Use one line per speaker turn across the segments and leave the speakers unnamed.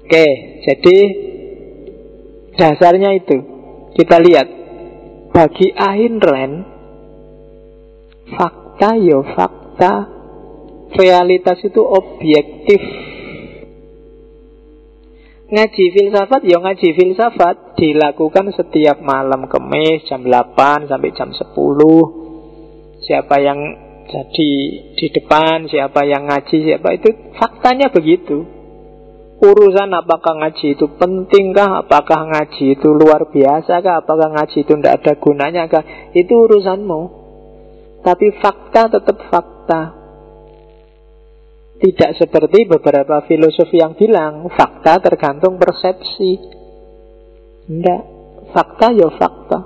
Oke, jadi dasarnya itu. Kita lihat, bagi Ayn Rand, fakta ya fakta, realitas itu objektif. Ngaji filsafat ya ngaji filsafat, dilakukan setiap malam Kamis jam 8 sampai jam 10. Siapa yang jadi di depan, siapa yang ngaji, siapa itu, faktanya begitu. Urusan apakah ngaji itu pentingkah, apakah ngaji itu luar biasa kah, apakah ngaji itu tidak ada gunanya kah, itu urusanmu. Tapi fakta tetap fakta. Tidak seperti beberapa filosof yang bilang fakta tergantung persepsi. Tidak, fakta ya fakta.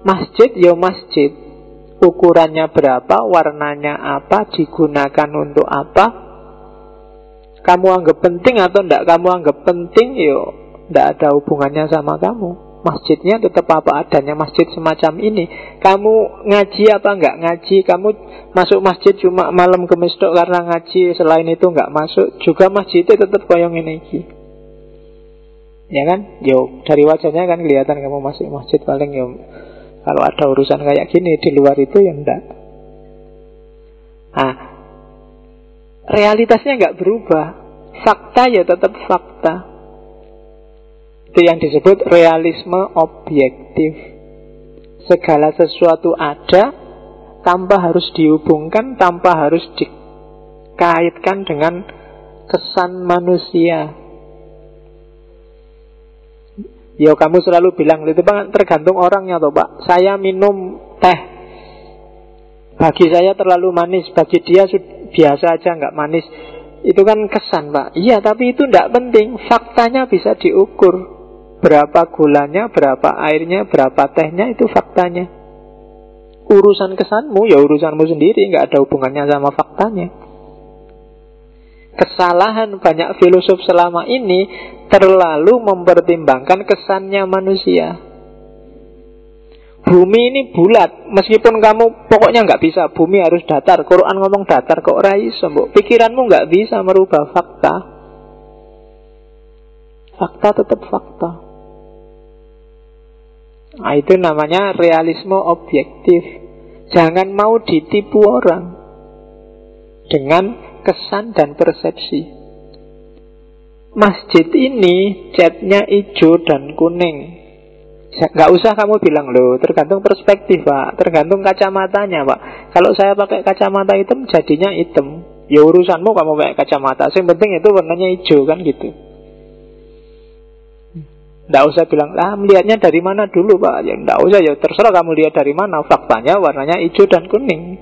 Masjid ya masjid, ukurannya berapa, warnanya apa, digunakan untuk apa, kamu anggap penting atau tidak kamu anggap penting, yo tidak ada hubungannya sama kamu. Masjidnya tetap apa adanya, masjid semacam ini. Kamu ngaji apa enggak ngaji, kamu masuk masjid cuma malam Kamis tok karena ngaji, selain itu enggak masuk, juga masjidnya tetap koyong ini. Ya kan? Yo, dari wajahnya kan kelihatan kamu masuk masjid, paling yo kalau ada urusan kayak gini, di luar itu ya enggak. Nah, realitasnya enggak berubah. Fakta ya tetap fakta. Itu yang disebut realisme objektif. Segala sesuatu ada tanpa harus dihubungkan, tanpa harus dikaitkan dengan kesan manusia. Ya kamu selalu bilang itu Pak, tergantung orangnya toh Pak. Saya minum teh, bagi saya terlalu manis, bagi dia biasa aja nggak manis. Itu kan kesan Pak. Iya, tapi itu tidak penting. Faktanya bisa diukur. Berapa gulanya, berapa airnya, berapa tehnya, itu faktanya. Urusan kesanmu ya urusanmu sendiri, nggak ada hubungannya sama faktanya. Kesalahan banyak filosof selama ini terlalu mempertimbangkan kesannya manusia. Bumi ini bulat, meskipun kamu pokoknya nggak bisa, bumi harus datar. Quran ngomong datar, kok ora iso, mbok. Pikiranmu nggak bisa merubah fakta. Fakta tetap fakta. Nah, itu namanya realisme objektif. Jangan mau ditipu orang dengan kesan dan persepsi. Masjid ini catnya hijau dan kuning. Nggak usah kamu bilang loh, tergantung perspektif Pak, tergantung kacamatanya Pak. Kalau saya pakai kacamata hitam jadinya hitam, ya urusanmu kamu pakai kacamata. Yang penting itu warnanya hijau kan gitu. Nggak usah bilang, melihatnya dari mana dulu Pak. Ya nggak usah, ya terserah kamu lihat dari mana. Faktanya warnanya hijau dan kuning.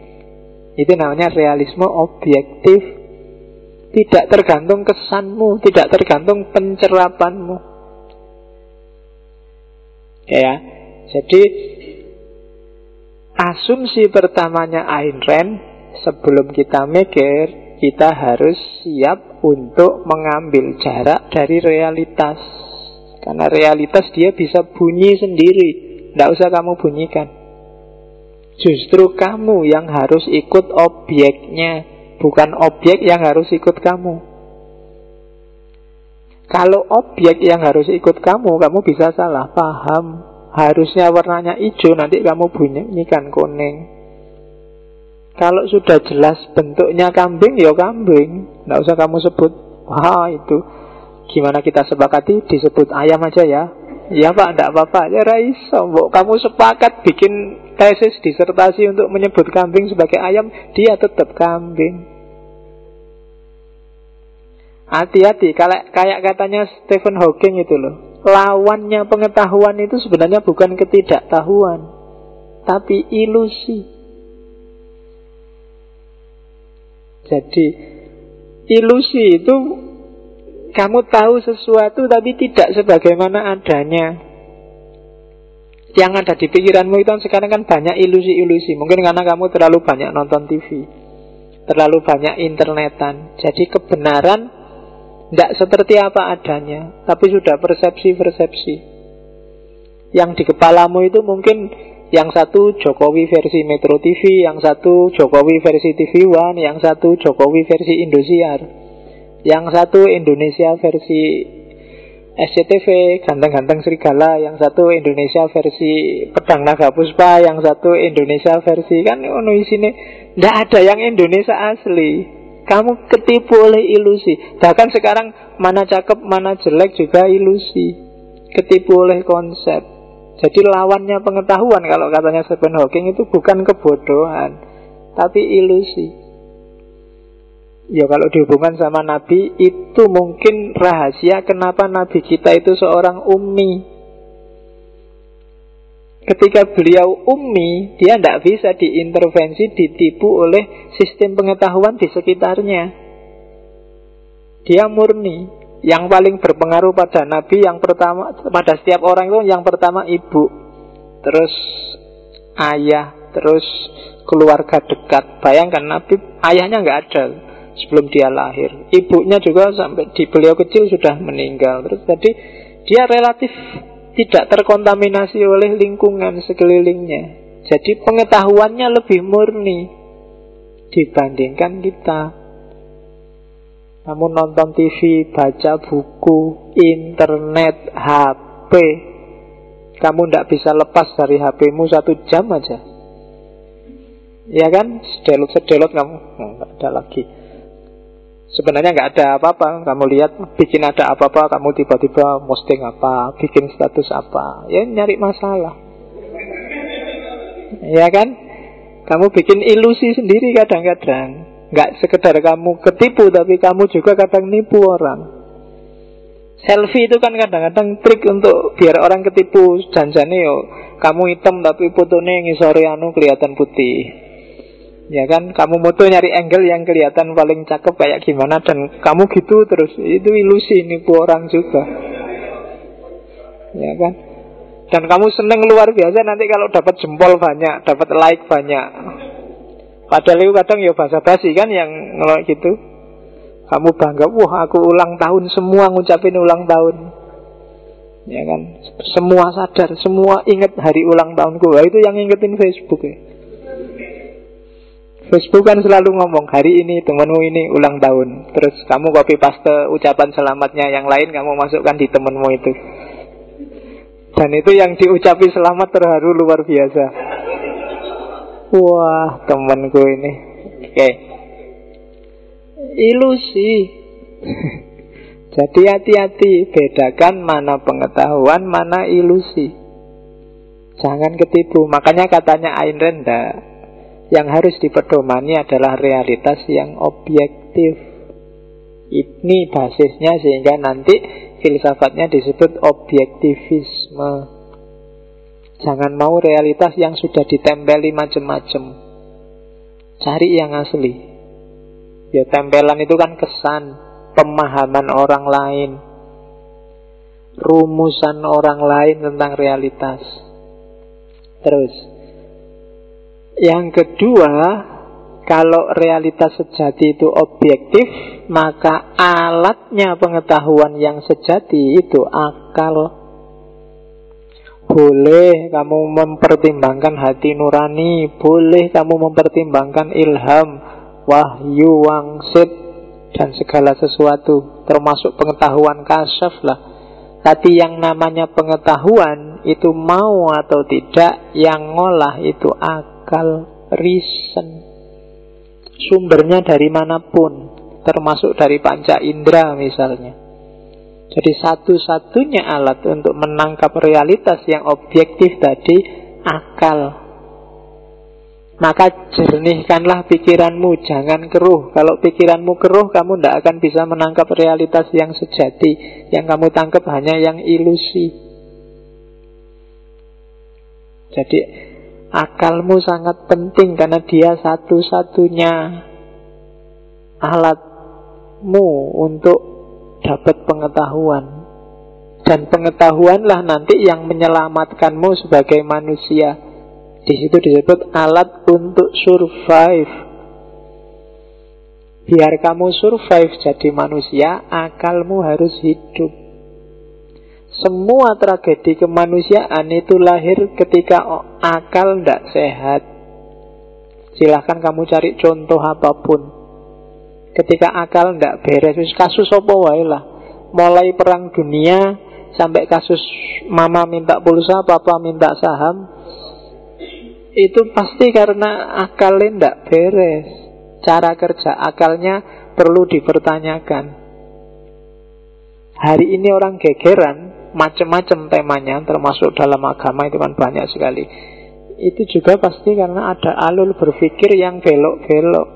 Itu namanya realisme objektif. Tidak tergantung kesanmu, tidak tergantung pencerapanmu. Ya, jadi asumsi pertamanya Ayn Rand, sebelum kita mikir, kita harus siap untuk mengambil jarak dari realitas. Karena realitas dia bisa bunyi sendiri, tidak usah kamu bunyikan. Justru kamu yang harus ikut objeknya, bukan objek yang harus ikut kamu. Kalau objek yang harus ikut kamu, kamu bisa salah paham. Harusnya warnanya hijau, nanti kamu bunyikan kuning. Kalau sudah jelas bentuknya kambing, ya kambing. Tidak usah kamu sebut, wah itu gimana kita sepakati, disebut ayam aja ya. Iya Pak, tidak apa-apa. Ya raiso, kamu sepakat bikin tesis disertasi untuk menyebut kambing sebagai ayam, dia tetap kambing. Hati-hati, kayak katanya Stephen Hawking itu loh, lawannya pengetahuan itu sebenarnya bukan ketidaktahuan, tapi ilusi. Jadi ilusi itu kamu tahu sesuatu tapi tidak sebagaimana adanya. Yang ada di pikiranmu itu sekarang kan banyak ilusi-ilusi. Mungkin karena kamu terlalu banyak nonton TV, terlalu banyak internetan. Jadi kebenaran tidak seperti apa adanya, tapi sudah persepsi-persepsi. Yang di kepalamu itu mungkin yang satu Jokowi versi Metro TV, yang satu Jokowi versi TV One, yang satu Jokowi versi Indosiar. Yang satu Indonesia versi SCTV, Ganteng-Ganteng Serigala. Yang satu Indonesia versi Pedang Naga Puspa. Yang satu Indonesia versi, kan ono isine. Nggak ada yang Indonesia asli. Kamu ketipu oleh ilusi. Bahkan sekarang mana cakep, mana jelek juga ilusi. Ketipu oleh konsep. Jadi lawannya pengetahuan, kalau katanya Stephen Hawking, itu bukan kebodohan, tapi ilusi. Ya kalau dihubungkan sama Nabi, itu mungkin rahasia kenapa Nabi kita itu seorang ummi. Ketika beliau ummi, dia tidak bisa diintervensi, ditipu oleh sistem pengetahuan di sekitarnya. Dia murni. Yang paling berpengaruh pada Nabi, yang pertama, pada setiap orang itu, yang pertama ibu, terus ayah, terus keluarga dekat. Bayangkan Nabi, ayahnya nggak ada sebelum dia lahir. Ibunya juga sampai di beliau kecil sudah meninggal. Terus jadi dia relatif tidak terkontaminasi oleh lingkungan sekelilingnya. Jadi pengetahuannya lebih murni dibandingkan kita. Kamu nonton TV, baca buku, internet, HP, kamu tidak bisa lepas dari HP-mu 1 jam aja. Ya kan? Sedelot-sedelot kamu, nggak ada lagi. Sebenarnya nggak ada apa-apa. Kamu lihat, bikin ada apa-apa, kamu tiba-tiba posting apa, bikin status apa, ya nyari masalah. Ya kan? Kamu bikin ilusi sendiri kadang-kadang. Nggak sekedar kamu ketipu, tapi kamu juga kadang nipu orang. Selfie itu kan kadang-kadang trik untuk biar orang ketipu. Janjane yo, kamu hitam tapi fotonya ngisore kelihatan putih. Ya kan, kamu moto nyari angle yang kelihatan paling cakep kayak gimana, dan kamu gitu terus. Itu ilusi, nipu orang juga. Ya kan. Dan kamu seneng luar biasa nanti kalau dapat jempol banyak, dapat like banyak. Padahal itu kadang ya basa-basi kan yang ngelok gitu. Kamu bangga, wah aku ulang tahun, semua ngucapin ulang tahun. Ya kan, semua sadar, semua ingat hari ulang tahunku. Wah, itu yang ingetin Facebook ya. Facebook kan selalu ngomong, hari ini temenmu ini ulang tahun. Terus kamu copy paste ucapan selamatnya yang lain, kamu masukkan di temenmu itu. Dan itu yang diucapi selamat terharu luar biasa. Wah, temanku ini. Oke. Ilusi. Jadi hati-hati, bedakan mana pengetahuan, mana ilusi. Jangan ketipu. Makanya katanya Ayn Rand, yang harus dipedomani adalah realitas yang objektif. Ini basisnya, sehingga nanti filsafatnya disebut objektivisme. Jangan mau realitas yang sudah ditempeli macam-macam. Cari yang asli. Ya tempelan itu kan kesan, pemahaman orang lain, rumusan orang lain tentang realitas. Terus yang kedua, kalau realitas sejati itu objektif, maka alatnya pengetahuan yang sejati itu akal. Boleh kamu mempertimbangkan hati nurani, boleh kamu mempertimbangkan ilham, wahyu, wangsit, dan segala sesuatu, termasuk pengetahuan kasyaf lah. Tapi yang namanya pengetahuan itu mau atau tidak, yang ngolah itu akal, reason. Sumbernya dari manapun, termasuk dari panca indera misalnya. Jadi satu-satunya alat untuk menangkap realitas yang objektif tadi, akal. Maka jernihkanlah pikiranmu, jangan keruh. Kalau pikiranmu keruh, kamu tidak akan bisa menangkap realitas yang sejati. Yang kamu tangkap hanya yang ilusi. Jadi akalmu sangat penting, karena dia satu-satunya alatmu untuk dapat pengetahuan. Dan pengetahuanlah nanti yang menyelamatkanmu sebagai manusia. Di situ disebut alat untuk survive. Biar kamu survive jadi manusia, akalmu harus hidup. Semua tragedi kemanusiaan itu lahir ketika akal tidak sehat. Silahkan kamu cari contoh apapun. Ketika akal ndak beres, kasus apa wae lah. Mulai perang dunia sampai kasus mama minta pulsa, papa minta saham, itu pasti karena akalnya ndak beres. Cara kerja akalnya perlu dipertanyakan. Hari ini orang gegeran, macam-macam temanya, termasuk dalam agama itu kan banyak sekali. Itu juga pasti karena ada alur berpikir yang belok-belok.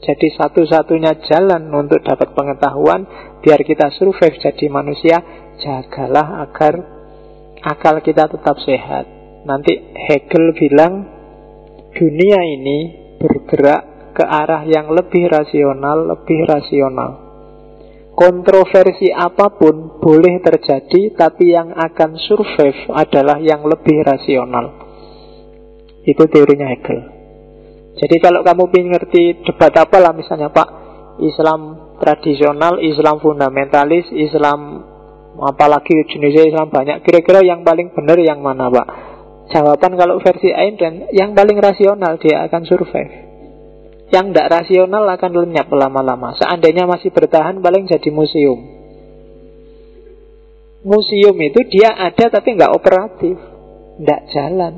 Jadi satu-satunya jalan untuk dapat pengetahuan biar kita survive jadi manusia, jagalah agar akal kita tetap sehat. Nanti Hegel bilang dunia ini bergerak ke arah yang lebih rasional, lebih rasional. Kontroversi apapun boleh terjadi, tapi yang akan survive adalah yang lebih rasional. Itu teorinya Hegel. Jadi kalau kamu ingin ngerti debat apalah, misalnya Pak, Islam tradisional, Islam fundamentalis, Islam apalagi jenisnya Islam banyak, kira-kira yang paling benar yang mana Pak? Jawaban kalau versi Ayn Rand, yang paling rasional dia akan survive. Yang tidak rasional akan lenyap lama-lama. Seandainya masih bertahan, paling jadi museum. Museum itu dia ada tapi nggak operatif, nggak jalan.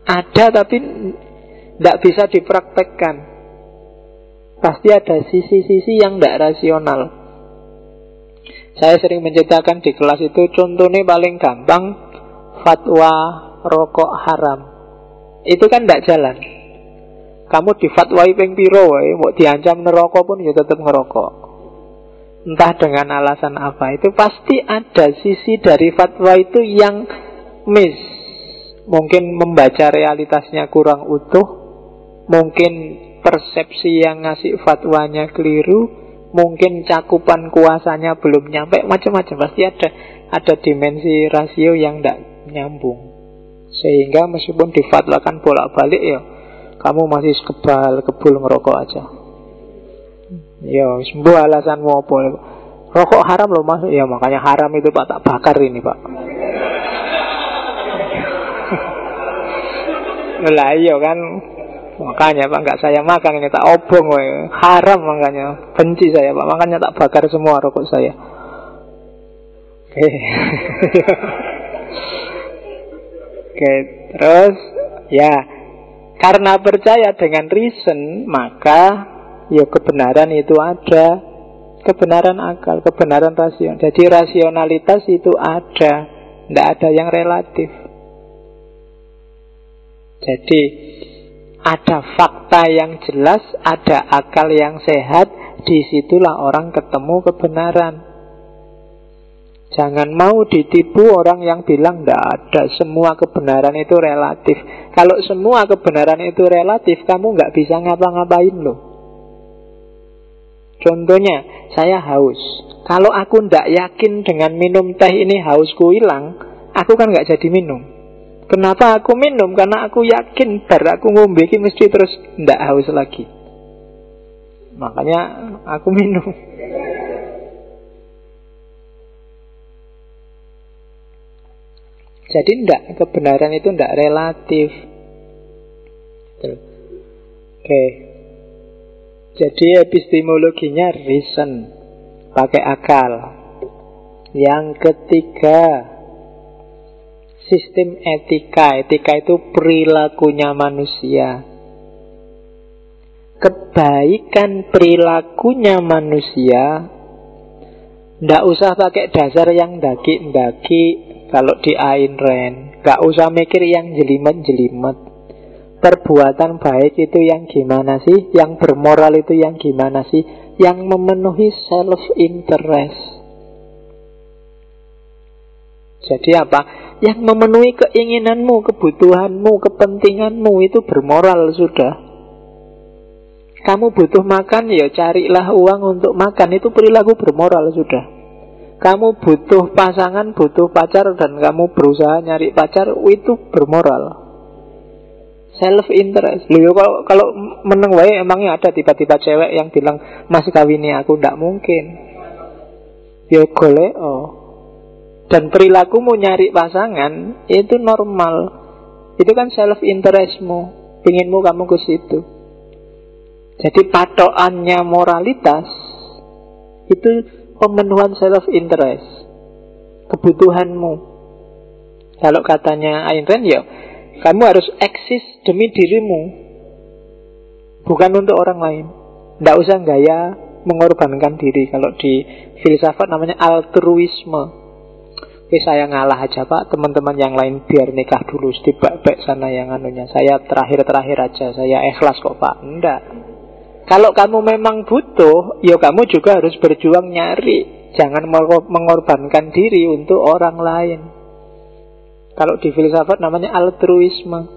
Ada tapi nggak bisa dipraktekkan. Pasti ada sisi-sisi yang nggak rasional. Saya sering menceritakan di kelas itu, contohnya paling gampang, fatwa rokok haram. Itu kan nggak jalan. Kamu difatwai ping piro wae, mau diancam neraka pun ya tetap ngerokok. Entah dengan alasan apa, itu pasti ada sisi dari fatwa itu yang miss. Mungkin membaca realitasnya kurang utuh, mungkin persepsi yang ngasih fatwanya keliru, mungkin cakupan kuasanya belum nyampe, macam-macam. Pasti ada dimensi rasio yang tidak nyambung. Sehingga meskipun difatwakan bolak-balik ya, kamu masih kebul ngerokok aja. Ya, sembuh alasanmu apa? Rokok haram loh Mas. Ya makanya haram itu Pak, tak bakar ini Pak. Lah iya kan. Makanya Pak, enggak saya makan ini, tak obong woy. Haram makanya. Benci saya Pak, makanya tak bakar semua rokok saya. Oke. Oke, terus ya, karena percaya dengan reason, maka ya kebenaran itu ada. Kebenaran akal, kebenaran rasional. Jadi rasionalitas itu ada, tidak ada yang relatif. Jadi ada fakta yang jelas, ada akal yang sehat. Disitulah orang ketemu kebenaran. Jangan mau ditipu orang yang bilang tidak ada, semua kebenaran itu relatif. Kalau semua kebenaran itu relatif, kamu nggak bisa ngapa-ngapain loh. Contohnya, saya haus. Kalau aku tidak yakin dengan minum teh ini hausku hilang, aku kan nggak jadi minum. Kenapa aku minum? Karena aku yakin bar aku ngombe iki mesti terus tidak haus lagi. Makanya aku minum. Jadi kebenaran itu tidak relatif. Oke. Jadi epistemologinya reason, pakai akal. Yang ketiga, sistem etika. Etika itu perilakunya manusia. Kebaikan perilakunya manusia tidak usah pakai dasar yang daki-daki. Kalau di Ayn Rand, gak usah mikir yang jelimet-jelimet. Perbuatan baik itu yang gimana sih? Yang bermoral itu yang gimana sih? Yang memenuhi self-interest. Jadi apa? Yang memenuhi keinginanmu, kebutuhanmu, kepentinganmu, itu bermoral sudah. Kamu butuh makan, ya carilah uang untuk makan. Itu perilaku bermoral sudah. Kamu butuh pasangan, butuh pacar, dan kamu berusaha nyari pacar, itu bermoral. Self-interest. Loh, kalau meneng wae emangnya ada tiba-tiba cewek yang bilang, Mas kawini aku, ndak mungkin. Ya golek. Dan perilakumu nyari pasangan itu normal. Itu kan self-interestmu. Pinginmu kamu ke situ. Jadi patokannya moralitas itu pemenuhan self-interest, kebutuhanmu. Kalau katanya Ayn Rand, ya kamu harus eksis demi dirimu, bukan untuk orang lain. Tidak usah gaya mengorbankan diri. Kalau di filsafat namanya altruisme. Saya ngalah aja pak, teman-teman yang lain biar nikah dulu, setibak-bak sana yang anunya. Saya terakhir-terakhir aja, saya ikhlas kok pak. Enggak. Kalau kamu memang butuh, ya kamu juga harus berjuang nyari. Jangan mengorbankan diri untuk orang lain. Kalau di filsafat namanya altruisme.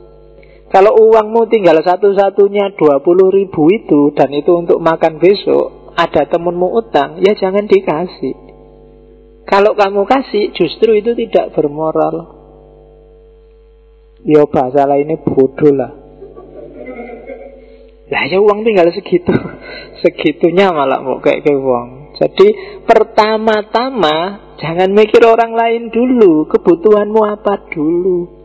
Kalau uangmu tinggal satu-satunya 20.000 itu, dan itu untuk makan besok, ada temenmu utang, ya jangan dikasih. Kalau kamu kasih, justru itu tidak bermoral. Ya bahasa lainnya bodoh lah. Lah ya uang tinggal segitu, segitunya malah mau kayak uang. Jadi pertama-tama jangan mikir orang lain dulu, kebutuhanmu apa dulu.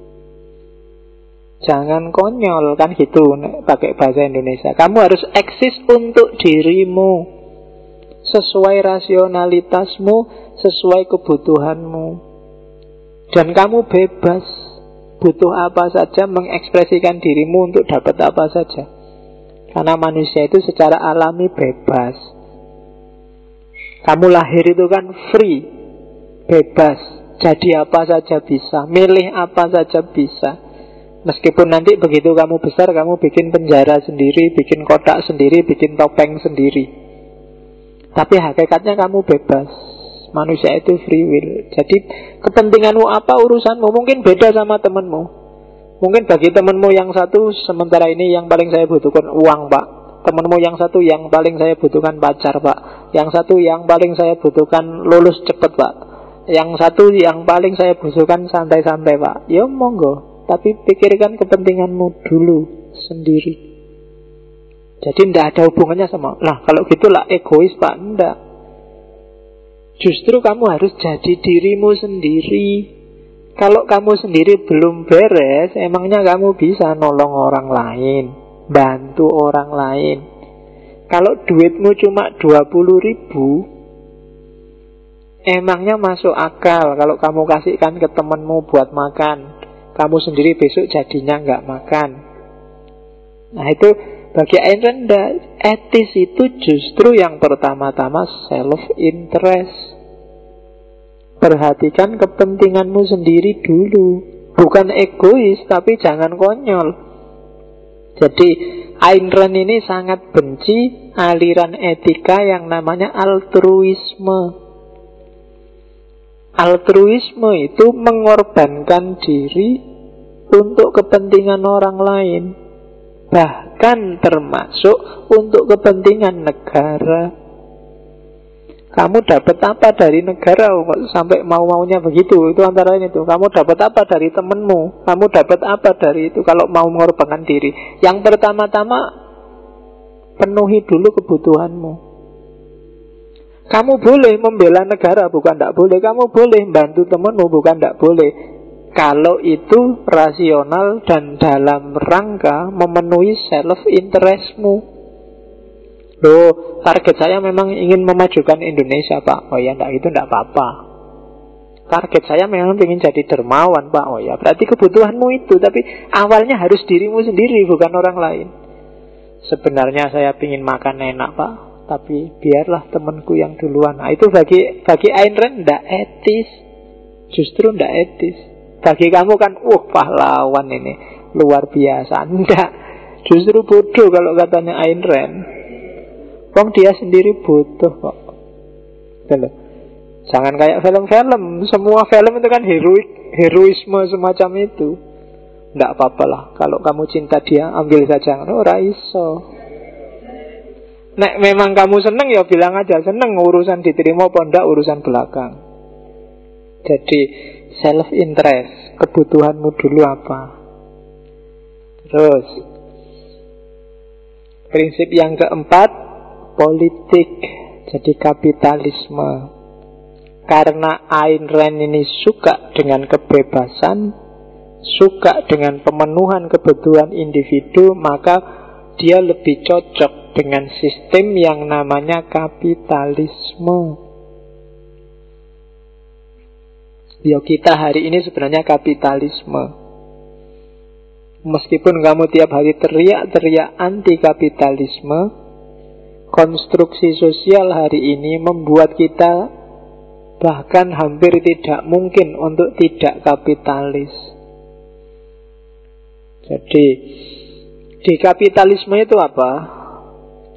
Jangan konyol, kan gitu pakai bahasa Indonesia. Kamu harus eksis untuk dirimu, sesuai rasionalitasmu, sesuai kebutuhanmu. Dan kamu bebas, butuh apa saja, mengekspresikan dirimu untuk dapat apa saja. Karena manusia itu secara alami bebas. Kamu lahir itu kan free, bebas, jadi apa saja bisa, milih apa saja bisa. Meskipun nanti begitu kamu besar, kamu bikin penjara sendiri, bikin kotak sendiri, bikin topeng sendiri. Tapi hakikatnya kamu bebas. Manusia itu free will. Jadi kepentinganmu apa, urusanmu. Mungkin beda sama temanmu. Mungkin bagi temanmu yang satu, sementara ini yang paling saya butuhkan uang pak. Temanmu yang satu, yang paling saya butuhkan pacar pak. Yang satu, yang paling saya butuhkan lulus cepet pak. Yang satu, yang paling saya butuhkan santai-santai pak. Ya monggo, tapi pikirkan kepentinganmu dulu sendiri. Jadi tidak ada hubungannya sama, lah kalau gitulah egois pak. Tidak. Justru kamu harus jadi dirimu sendiri. Kalau kamu sendiri belum beres, emangnya kamu bisa nolong orang lain, bantu orang lain? Kalau duitmu cuma 20.000, emangnya masuk akal kalau kamu kasihkan ke temenmu buat makan, kamu sendiri besok jadinya nggak makan? Nah itu bagi Ayn Rand, etis itu justru yang pertama-tama self-interest. Perhatikan kepentinganmu sendiri dulu. Bukan egois, tapi jangan konyol. Jadi Ayn Rand ini sangat benci aliran etika yang namanya altruisme. Altruisme itu mengorbankan diri untuk kepentingan orang lain, bahkan termasuk untuk kepentingan negara. Kamu dapat apa dari negara sampai mau-maunya begitu? Itu antara ini tuh. Kamu dapat apa dari temenmu? Kamu dapat apa dari itu kalau mau mengorbankan diri? Yang pertama-tama penuhi dulu kebutuhanmu. Kamu boleh membela negara, bukan tidak boleh. Kamu boleh bantu temenmu, bukan tidak boleh. Kalau itu rasional dan dalam rangka memenuhi self-interestmu. Loh, target saya memang ingin memajukan Indonesia pak. Oh ya, itu tidak apa-apa. Target saya memang ingin jadi dermawan pak. Oh ya, berarti kebutuhanmu itu. Tapi awalnya harus dirimu sendiri, bukan orang lain. Sebenarnya saya ingin makan enak pak, tapi biarlah temanku yang duluan. Nah, itu bagi Ayn Rand tidak etis. Justru tidak etis. Bagi kamu kan, pahlawan ini, luar biasa. Tidak, justru bodoh kalau katanya Ayn Rand. Wong dia sendiri butuh kok. Jangan kayak film-film. Semua film itu kan heroisme semacam itu. Tidak apa-apa lah. Kalau kamu cinta dia, ambil saja. Ora iso. Nek memang kamu seneng ya bilang aja seneng. Urusan diterima apa enggak, urusan belakang. Jadi self-interest, kebutuhanmu dulu apa. Terus prinsip yang keempat, politik, jadi kapitalisme. Karena Ayn Rand ini suka dengan kebebasan, suka dengan pemenuhan kebutuhan individu, maka dia lebih cocok dengan sistem yang namanya kapitalisme. Ya, kita hari ini sebenarnya kapitalisme. Meskipun kamu tiap hari teriak-teriak anti kapitalisme, konstruksi sosial hari ini membuat kita bahkan hampir tidak mungkin untuk tidak kapitalis. Jadi di kapitalisme itu apa?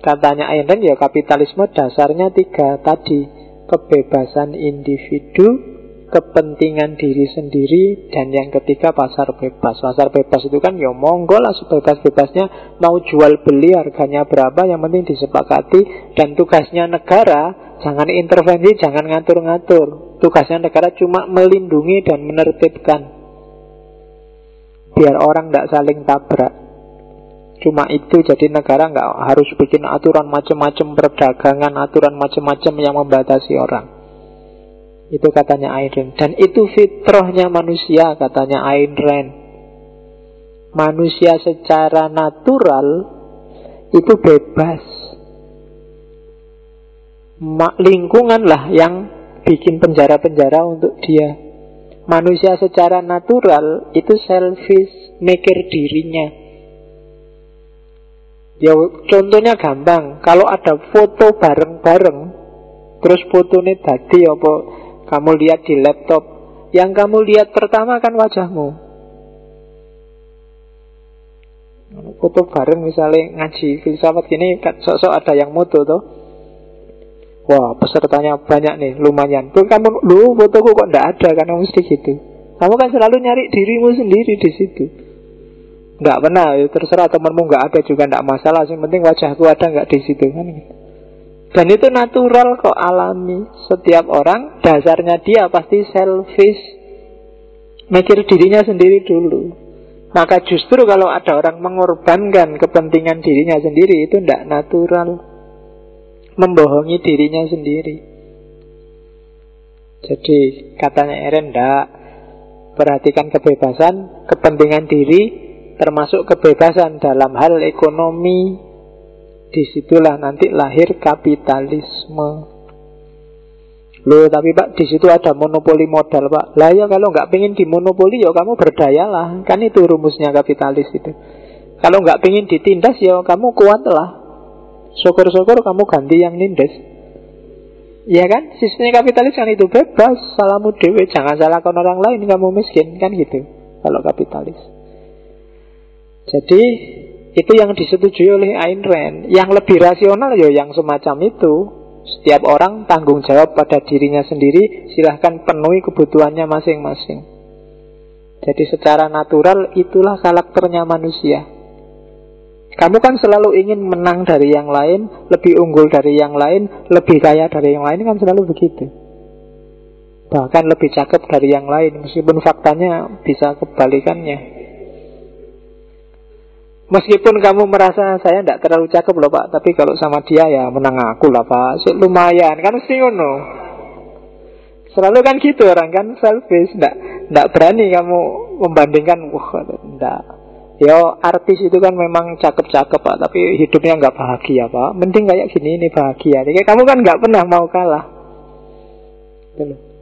Katanya Ayn Rand, ya kapitalisme dasarnya 3 tadi. Kebebasan individu, kepentingan diri sendiri, dan yang ketiga pasar bebas. Pasar bebas itu kan ya monggo lah sebebas-bebasnya, mau jual beli harganya berapa, yang penting disepakati. Dan tugasnya negara jangan intervensi, jangan ngatur-ngatur. Tugasnya negara cuma melindungi dan menertibkan, biar orang tidak saling tabrak. Cuma itu, jadi negara nggak harus bikin aturan macam-macam perdagangan, aturan macam-macam yang membatasi orang. Itu katanya Ayn Rand. Dan itu fitrahnya manusia, katanya Ayn Rand. Manusia secara natural itu bebas. Lingkungan lah yang bikin penjara-penjara untuk dia. Manusia secara natural itu selfish, mikir dirinya. Ya contohnya gampang, kalau ada foto bareng-bareng, terus fotonya tadi apa kamu lihat di laptop, yang kamu lihat pertama kan wajahmu. Foto bareng misalnya ngaji filsafat gini, sok-sok ada yang moto toh. Wah, pesertanya banyak nih, lumayan. Tuh kamu, fotoku kok ndak ada, karena mesti gitu. Kamu kan selalu nyari dirimu sendiri di situ. Nggak pernah, ya terserah temanmu nggak ada juga nggak masalah. Yang penting wajahku ada nggak di situ kan. Dan itu natural kok, alami. Setiap orang dasarnya dia pasti selfish, mikir dirinya sendiri dulu. Maka justru kalau ada orang mengorbankan kepentingan dirinya sendiri, itu nggak natural, membohongi dirinya sendiri. Jadi katanya Eren, nggak, perhatikan kebebasan, kepentingan diri, termasuk kebebasan dalam hal ekonomi. Disitulah nanti lahir kapitalisme. Loh, tapi Pak, di situ ada monopoli modal, Pak. Lah ya, kalau nggak pengen dimonopoli, ya kamu berdayalah. Kan itu rumusnya kapitalis itu. Kalau nggak pengen ditindas, ya kamu kuatlah. Syukur-syukur kamu ganti yang nindas. Ya kan, sistemnya kapitalis kan itu bebas. Salamu dewe, jangan salahkan orang lain, kamu miskin. Kan gitu, kalau kapitalis. Jadi itu yang disetujui oleh Ayn Rand. Yang lebih rasional ya yang semacam itu. Setiap orang tanggung jawab pada dirinya sendiri, silahkan penuhi kebutuhannya masing-masing. Jadi secara natural itulah karakternya manusia. Kamu kan selalu ingin menang dari yang lain, lebih unggul dari yang lain, lebih kaya dari yang lain, kan selalu begitu. Bahkan lebih cakep dari yang lain, meskipun faktanya bisa kebalikannya. Meskipun kamu merasa saya tidak terlalu cakep loh Pak, tapi kalau sama dia ya menang aku lah Pak, lumayan, kan mesti ngono. Selalu kan gitu orang kan, selfish, tidak berani kamu membandingkan, wah tidak. Yo artis itu kan memang cakep-cakep Pak, tapi hidupnya nggak bahagia Pak. Mending kayak gini ini bahagia. Kayak kamu kan nggak pernah mau kalah.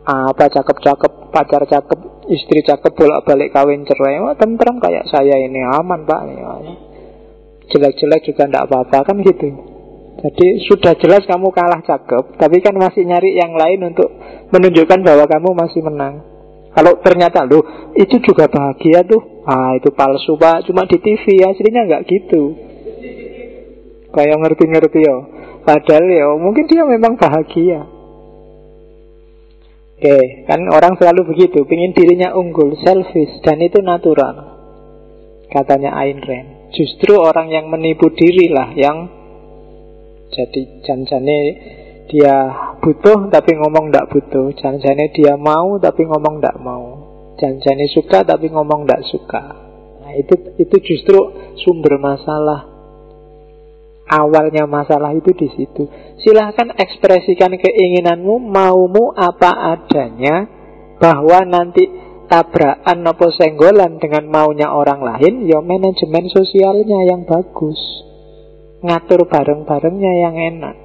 Apa cakep-cakep, pacar cakep, istri cakep, bolak-balik kawin cerai, tentram kayak saya ini aman Pak. Jelek-jelek juga tidak apa-apa kan gitu. Jadi sudah jelas kamu kalah cakep, tapi kan masih nyari yang lain untuk menunjukkan bahwa kamu masih menang. Kalau ternyata loh itu juga bahagia tuh, itu palsu Pak, cuma di TV, aslinya nggak gitu. Kayak ngerti-ngerti ya. Padahal ya mungkin dia memang bahagia. Oke, kan orang selalu begitu, pengen dirinya unggul, selfish, dan itu natural. Katanya Ayn Rand. Justru orang yang menipu diri lah yang jadi janjane dia butuh tapi ngomong ndak butuh, janjane dia mau tapi ngomong ndak mau, janjane suka tapi ngomong ndak suka. Nah, itu justru sumber masalah. Awalnya masalah itu di situ. Silahkan ekspresikan keinginanmu, maumu apa adanya, bahwa nanti tabrakan atau senggolan dengan maunya orang lain, ya manajemen sosialnya yang bagus. ngatur bareng-barengnya yang enak.